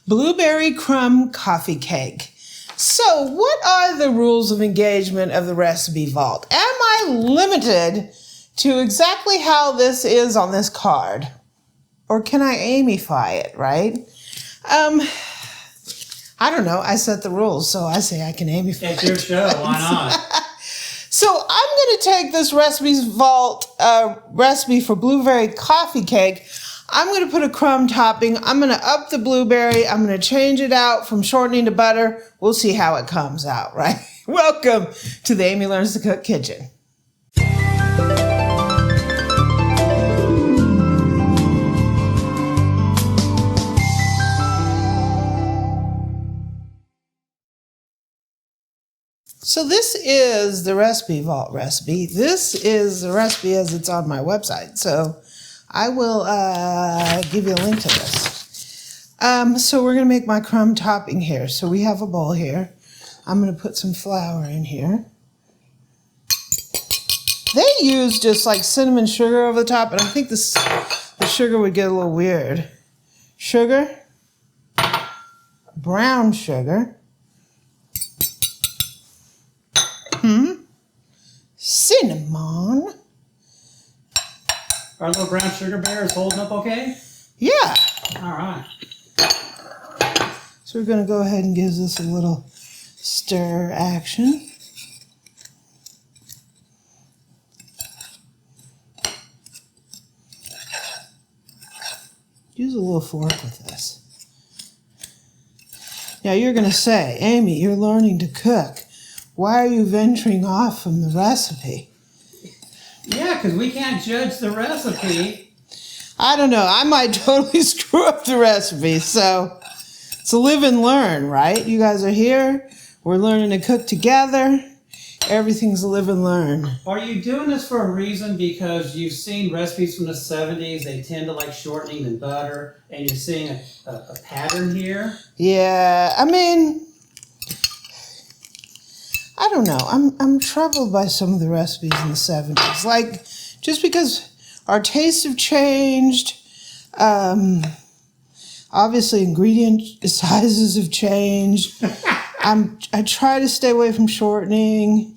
Blueberry Crumb Coffee Cake. So what are the rules of engagement of the recipe vault? Am I limited to exactly how this is on this card? Or can I Amyfy it, right? I don't know. I set the rules, so I say I can Amyfy it. It's your show. Why not? So I'm going to take this Recipes Vault recipe for blueberry coffee cake. I'm going to put a crumb topping. I'm going to up the blueberry. I'm going to change it out from shortening to butter. We'll see how it comes out, right? Welcome to the Amy Learns to Cook kitchen. So this is the Recipe Vault recipe. This is the recipe as it's on my website. So I will give you a link to this. So we're going to make my crumb topping here. So we have a bowl here. I'm going to put some flour in here. They use just like cinnamon sugar over the top, and I think the sugar would get a little weird. Sugar, brown sugar, cinnamon. Our little brown sugar bear is holding up okay? Yeah. All right. So we're going to go ahead and give this a little stir action. Use a little fork with this. Now you're going to say, Amy, you're learning to cook. Why are you venturing off from the recipe? Yeah, because we can't judge the recipe. I don't know. I might totally screw up the recipe. So it's a live and learn, right? You guys are here. We're learning to cook together. Everything's a live and learn. Are you doing this for a reason? Because you've seen recipes from the 70s. They tend to like shortening and butter. And you're seeing a pattern here. Yeah, I mean, I don't know. I'm troubled by some of the recipes in the 70s. Like, just because our tastes have changed, obviously ingredient sizes have changed. I try to stay away from shortening.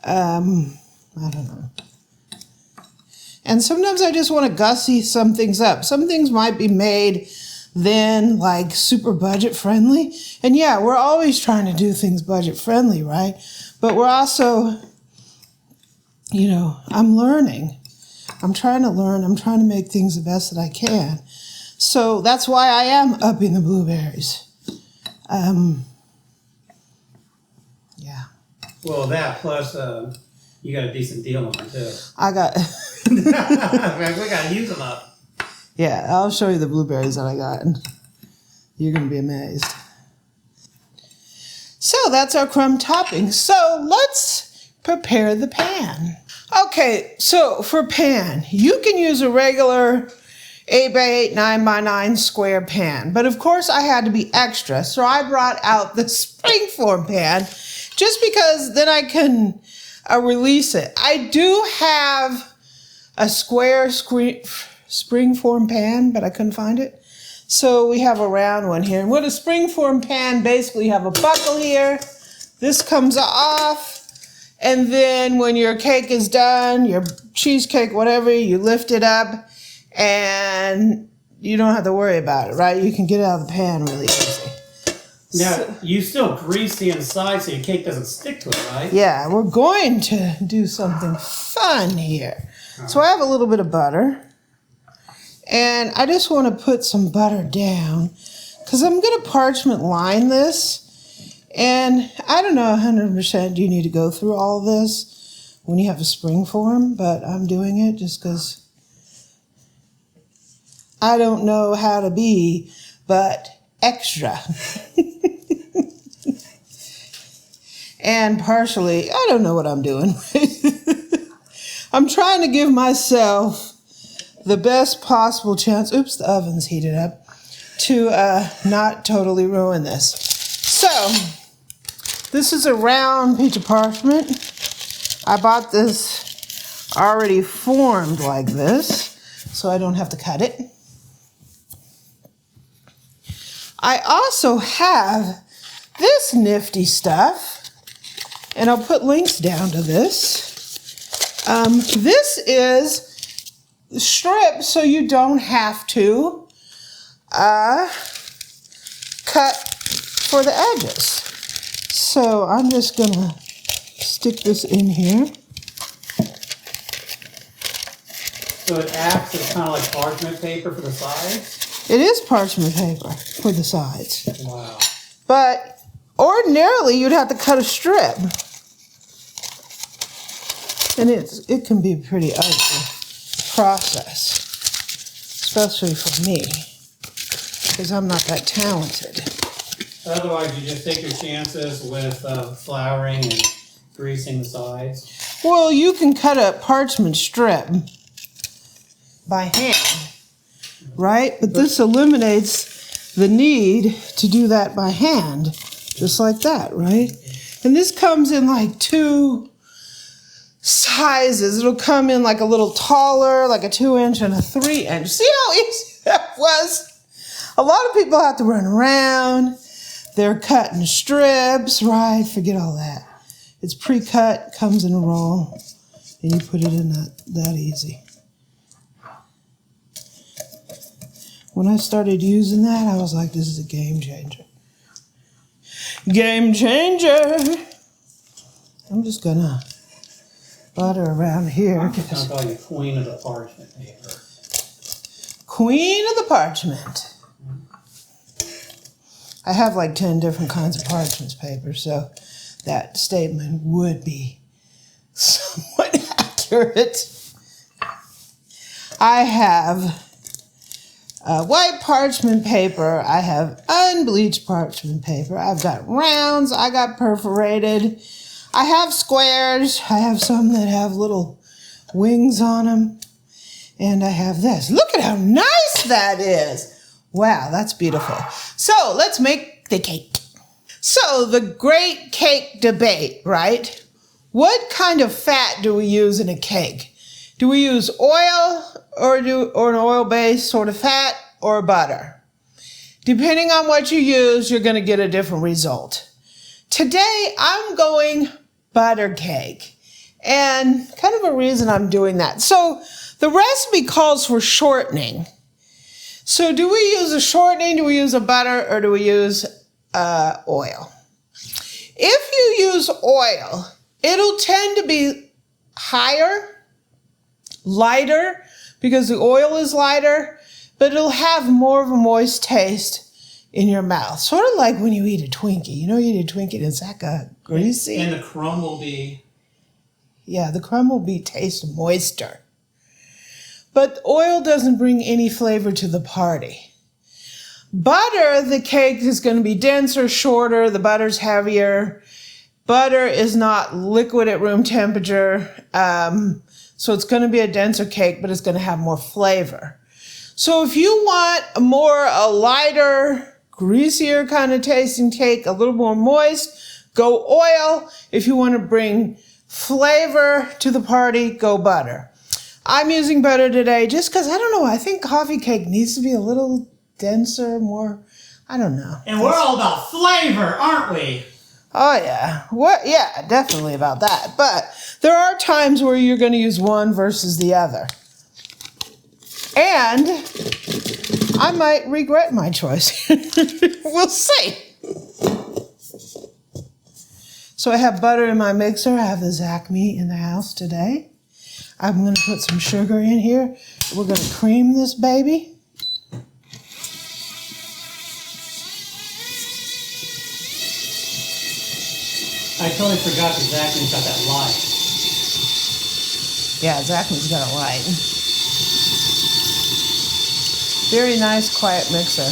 I don't know. And sometimes I just want to gussy some things up. Some things might be made then like super budget friendly. And yeah, we're always trying to do things budget friendly, right? But we're also, you know, I'm learning. I'm trying to learn. I'm trying to make things the best that I can. So that's why I am upping the blueberries. Yeah. Well, that plus you got a decent deal on it too. I got... We got to use them up. Yeah, I'll show you the blueberries that I got. You're going to be amazed. So that's our crumb topping. So let's prepare the pan. Okay, so for pan, you can use a regular 8x8, 9x9 square pan. But of course I had to be extra. So I brought out the Springform Pan just because then I can release it. I do have a square Springform Pan, but I couldn't find it. So we have a round one here. And with a Springform Pan, basically you have a buckle here. This comes off. And then when your cake is done, your cheesecake, whatever, you lift it up and you don't have to worry about it, right? You can get it out of the pan really easy. Now, you still grease the inside so your cake doesn't stick to it, right? Yeah, we're going to do something fun here. So I have a little bit of butter. And I just want to put some butter down because I'm going to parchment line this. And I don't know 100% do you need to go through all this when you have a Springform, but I'm doing it just because I don't know how to be, but extra. And partially, I don't know what I'm doing. I'm trying to give myself the best possible chance, oops, the oven's heated up, to not totally ruin this. So, this is a round piece of parchment. I bought this already formed like this, so I don't have to cut it. I also have this nifty stuff, and I'll put links down to this. This is strip so you don't have to cut for the edges. So I'm just gonna stick this in here. So it acts as kind of like parchment paper for the sides? It is parchment paper for the sides. Wow. But ordinarily you'd have to cut a strip. And it can be a pretty ugly process, especially for me, because I'm not that talented. Otherwise, you just take your chances with flouring and greasing the sides. Well, you can cut a parchment strip by hand, right? But this eliminates the need to do that by hand, just like that, right? And this comes in like 2 sizes. It'll come in like a little taller, like a 2-inch and a 3-inch. See how easy that was? A lot of people have to run around. They're cutting strips, right? Forget all that. It's pre-cut, comes in a roll, and you put it in that easy. When I started using that, I was like, this is a game changer. Game changer! I'm just gonna butter around here. I'm just gonna call you queen of the parchment paper. Queen of the parchment. I have like 10 different kinds of parchment paper, so that statement would be somewhat accurate. I have white parchment paper. I have unbleached parchment paper. I've got rounds. I got perforated. I have squares. I have some that have little wings on them. And I have this. Look at how nice that is. Wow, that's beautiful. So let's make the cake. So the great cake debate, right? What kind of fat do we use in a cake? Do we use oil or an oil-based sort of fat or butter? Depending on what you use, you're going to get a different result. Today, I'm going butter cake. And kind of a reason I'm doing that. So the recipe calls for shortening. So do we use a shortening, do we use a butter, or do we use oil? If you use oil, it'll tend to be higher, lighter, because the oil is lighter, but it'll have more of a moist taste in your mouth. Sort of like when you eat a Twinkie. You know, you eat a Twinkie and it's like a greasy. And the crumb will be... Yeah, the crumb will taste moister. But oil doesn't bring any flavor to the party. Butter, the cake is going to be denser, shorter. The butter's heavier. Butter is not liquid at room temperature. So it's going to be a denser cake, but it's going to have more flavor. So if you want a lighter, greasier kind of tasting cake, a little more moist, go oil. If you want to bring flavor to the party, go butter. I'm using butter today just because, I don't know, I think coffee cake needs to be a little denser, more, I don't know. And we're all about flavor, aren't we? Oh, yeah. Yeah, definitely about that. But there are times where you're going to use one versus the other. And I might regret my choice. We'll see. So I have butter in my mixer. I have the Acme in the house today. I'm going to put some sugar in here. We're going to cream this baby. I totally forgot that Acme's got that light. Yeah, Acme's got a light. Very nice, quiet mixer.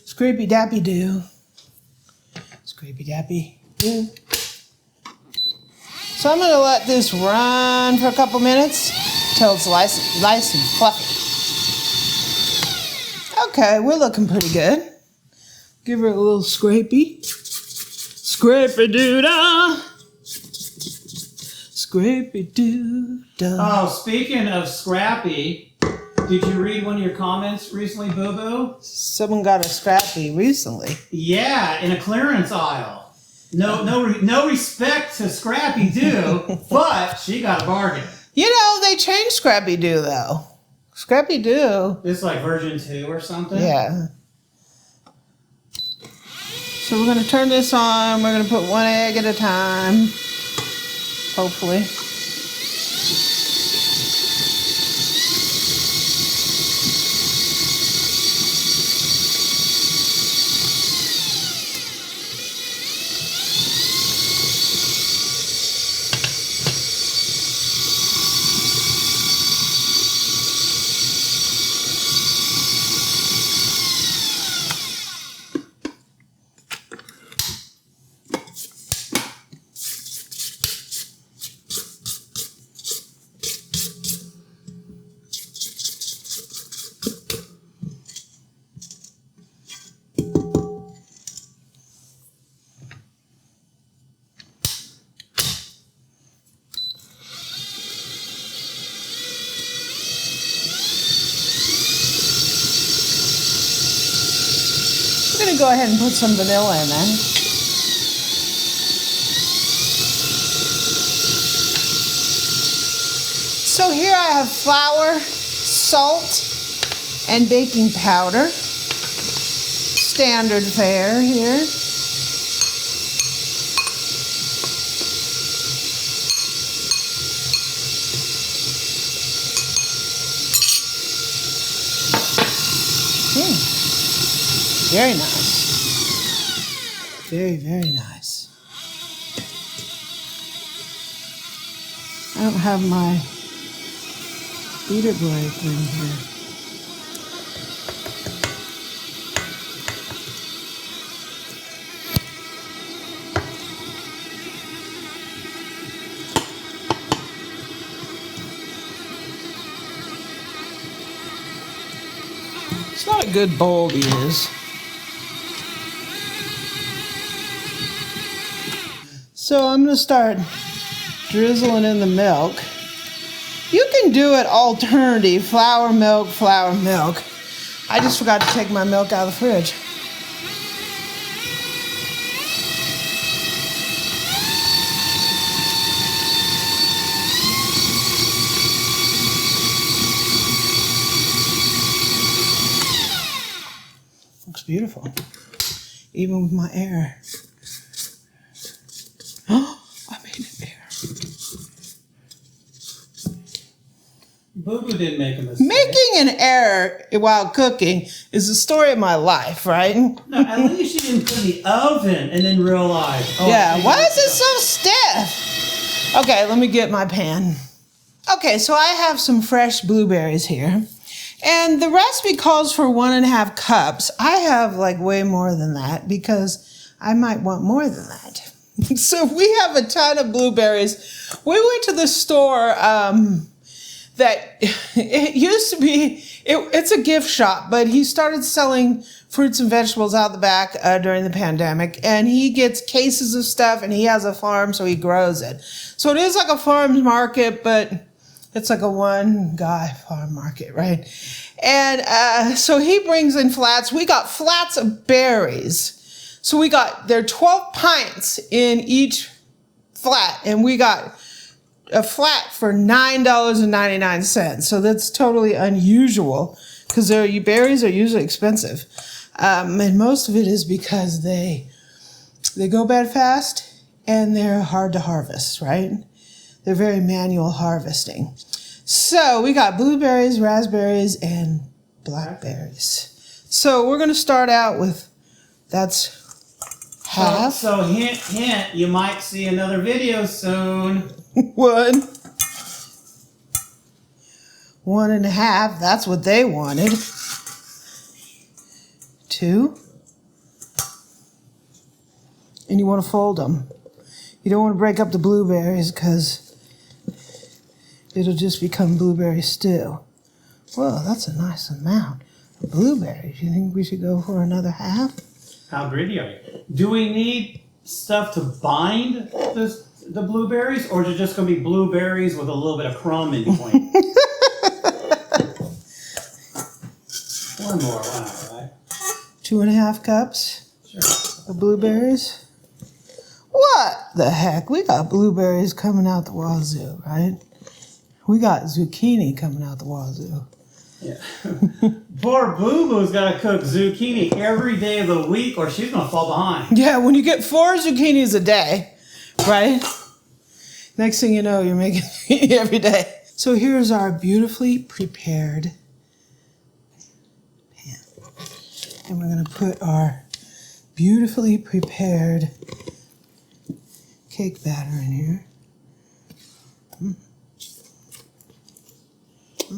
Scrapey dappy do. Scrapey dappy do. So I'm going to let this run for a couple minutes till it's nice and fluffy. Okay, we're looking pretty good. Give her a little scrapey. Scrapey-doo-dah. Scrapey-doo-dah. Oh, speaking of scrappy, did you read one of your comments recently, Boo Boo? Someone got a scrappy recently. Yeah, in a clearance aisle. No respect to Scrappy Doo, but she got a bargain. You know, they changed Scrappy-Doo, though. Scrappy-Doo. It's like version 2 or something? Yeah. So we're going to turn this on. We're going to put one egg at a time. Hopefully. I'm going to go ahead and put some vanilla in there. So here I have flour, salt, and baking powder. Standard fare here. Very nice. Very, very nice. I don't have my beater blade thing here. It's not a good bowl to use. So I'm going to start drizzling in the milk. You can do it alternative, flour, milk, flour, milk. I just forgot to take my milk out of the fridge. Looks beautiful, even with my air. Oh, I made an air. Boo Boo didn't make a mistake. Making an error while cooking is the story of my life, right? No, at least you didn't put in the oven and then realize. Oh, Yeah, why is it so stiff? Okay, let me get my pan. Okay, so I have some fresh blueberries here. And the recipe calls for 1.5 cups. I have like way more than that because I might want more than that. So we have a ton of blueberries. We went to the store that it used to be, it's a gift shop, but he started selling fruits and vegetables out the back during the pandemic. And he gets cases of stuff and he has a farm, so he grows it. So it is like a farmer's market, but it's like a one guy farm market, right? And so he brings in flats. We got flats of berries. So there are 12 pints in each flat, and we got a flat for $9.99. So that's totally unusual because berries are usually expensive. And most of it is because they go bad fast and they're hard to harvest, right? They're very manual harvesting. So we got blueberries, raspberries, and blackberries. So we're going to start out with, that's half. So hint, you might see another video soon. 1.5, that's what they wanted. 2. And you want to fold them. You don't want to break up the blueberries because it'll just become blueberry stew. Whoa, that's a nice amount of blueberries. You think we should go for another half? How greedy are you? Do we need stuff to bind the blueberries, or is it just going to be blueberries with a little bit of crumb in between? One more, why not, right? 2.5 cups Sure. of blueberries. What the heck? We got blueberries coming out the wazoo, right? We got zucchini coming out the wazoo. Yeah. Poor Boo Boo's got to cook zucchini every day of the week, or she's going to fall behind. Yeah, when you get 4 zucchinis a day, right? Next thing you know, you're making zucchini every day. So here's our beautifully prepared pan. And we're going to put our beautifully prepared cake batter in here.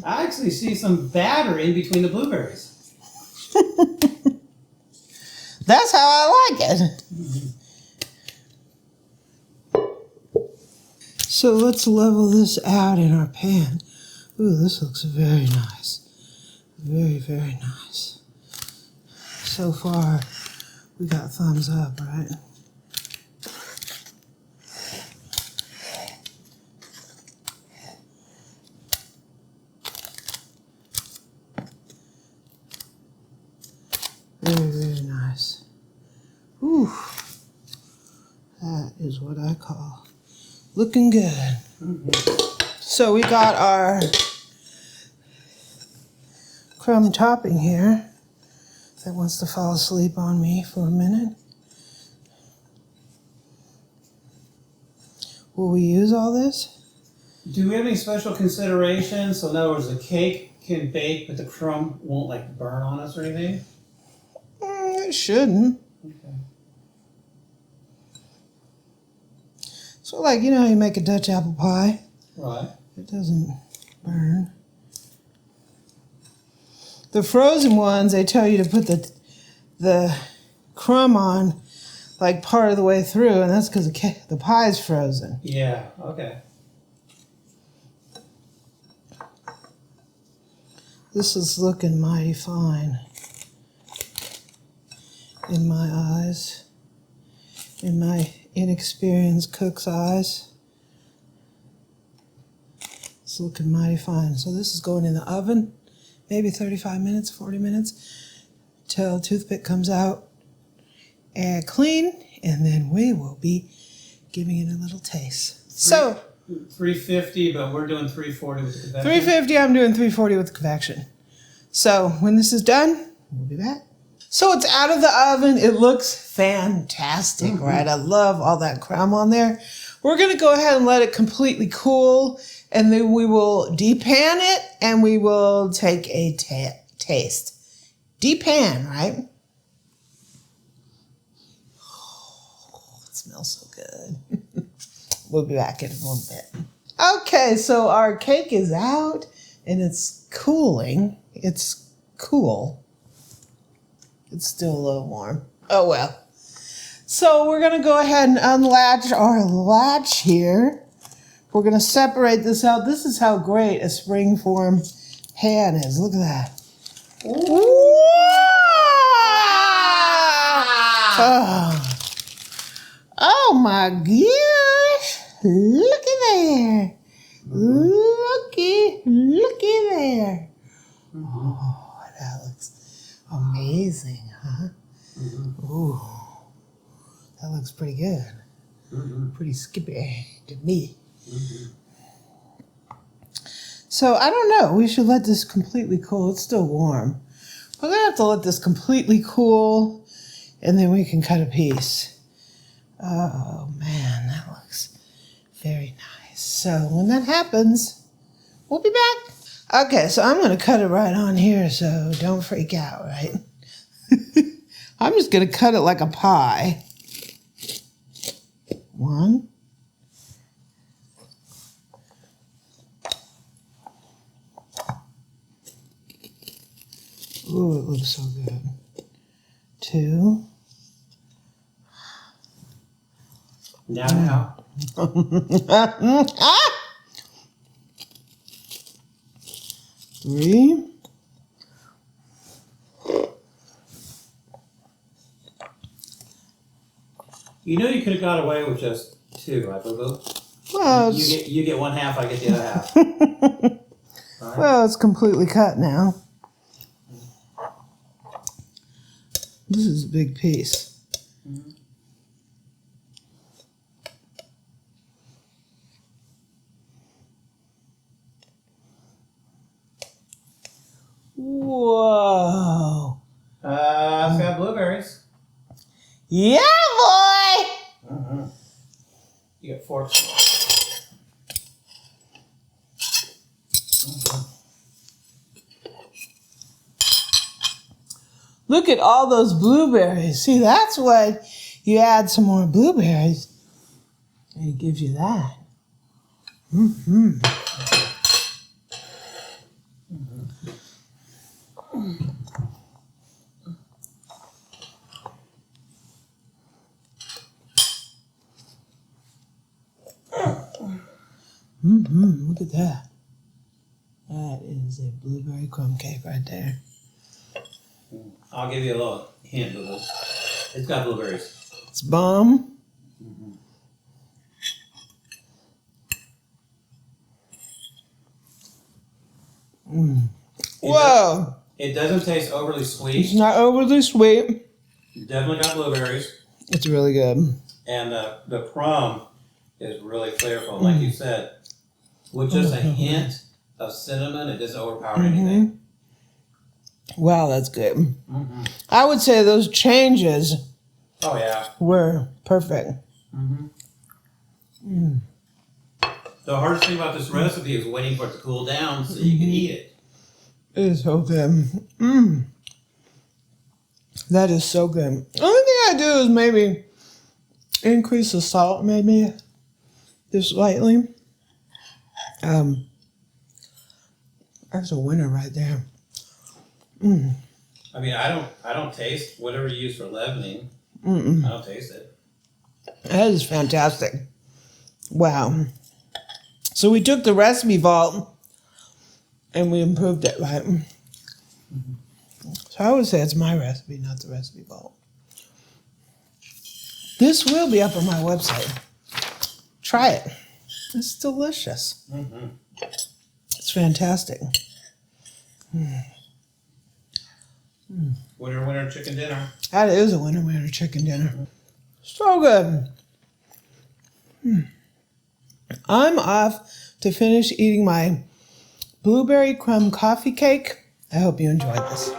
I actually see some batter in between the blueberries. That's how I like it. So let's level this out in our pan. Ooh, this looks very nice. Very, very nice. So far, we got thumbs up, right? Very, very nice. Ooh, that is what I call looking good. So we got our crumb topping here that wants to fall asleep on me for a minute. Will we use all this? Do we have any special considerations? So in other words, the cake can bake, but the crumb won't like burn on us or anything? It shouldn't. Okay. So like, you know how you make a Dutch apple pie? Right. It doesn't burn. The frozen ones, they tell you to put the crumb on like part of the way through, and that's because the pie is frozen. Yeah, okay. This is looking mighty fine in my eyes, in my inexperienced cook's eyes. It's looking mighty fine. So this is going in the oven, maybe 35 minutes, 40 minutes, till toothpick comes out and clean, and then we will be giving it a little taste. So 350, but we're doing 340 with the convection. 350, I'm doing 340 with the convection. So when this is done, we'll be back. So it's out of the oven. It looks fantastic, right? I love all that crumb on there. We're going to go ahead and let it completely cool, and then we will depan it, and we will take a taste. Depan, right? Oh, it smells so good. We'll be back in a little bit. Okay, so our cake is out, and it's cooling. It's cool. It's still a little warm. Oh well. So we're going to go ahead and unlatch our latch here. We're going to separate this out. This is how great a Springform pan is. Look at that. Oh my gosh. Looky there. Looky there. Oh, that looks amazing, huh? Ooh, that looks pretty good. Pretty skippy to me. So I don't know. We should let this completely cool. It's still warm. We're gonna have to let this completely cool, and then we can cut a piece. Oh man, that looks very nice. So when that happens, we'll be back. Okay, so I'm gonna cut it right on here, so don't freak out, right? I'm just gonna cut it like a pie. 1. Ooh, it looks so good. 2. Now. Three. You know you could have got away with just 2, right, Boo-Boo? Well, you get 1/2, I get the other half. Right? well, it's completely cut now. This is a big piece. Mm-hmm. Whoa. I've got blueberries. Yeah, boy. Mm-hmm. You got forks. Mm-hmm. Look at all those blueberries. See, that's what you add some more blueberries, and it gives you that. Mm-hmm. Mm-hmm. Look at that. That is a blueberry crumb cake right there. I'll give you a little hint, Boo-Boo. It's got blueberries. It's bomb. Mm-hmm. Mm. Whoa. It doesn't taste overly It's sweet. not overly sweet. Definitely got blueberries. It's really good. And the crumb is really flavorful. Like you said, with just a hint of cinnamon, it doesn't overpower anything. Wow, that's good. Mm-hmm. I would say those changes Oh, yeah. were perfect. Mm-hmm. Mm. The hardest thing about this recipe is waiting for it to cool down so you can eat it. It is so good. Mm. That is so good. The only thing I do is maybe increase the salt, maybe just slightly. That's a winner right there. Mm. I mean, I don't taste whatever you use for leavening. Mm-mm. I don't taste it. That is fantastic. Wow. So we took the recipe vault and we improved it, right? Mm-hmm. So I would say it's my recipe, not the recipe vault. This will be up on my website. Try it. It's delicious. Mm-hmm. It's fantastic. Mm. Mm. Winner, winner, chicken dinner. That is a winner chicken dinner. So good. Mm. I'm off to finish eating my blueberry crumb coffee cake. I hope you enjoyed this.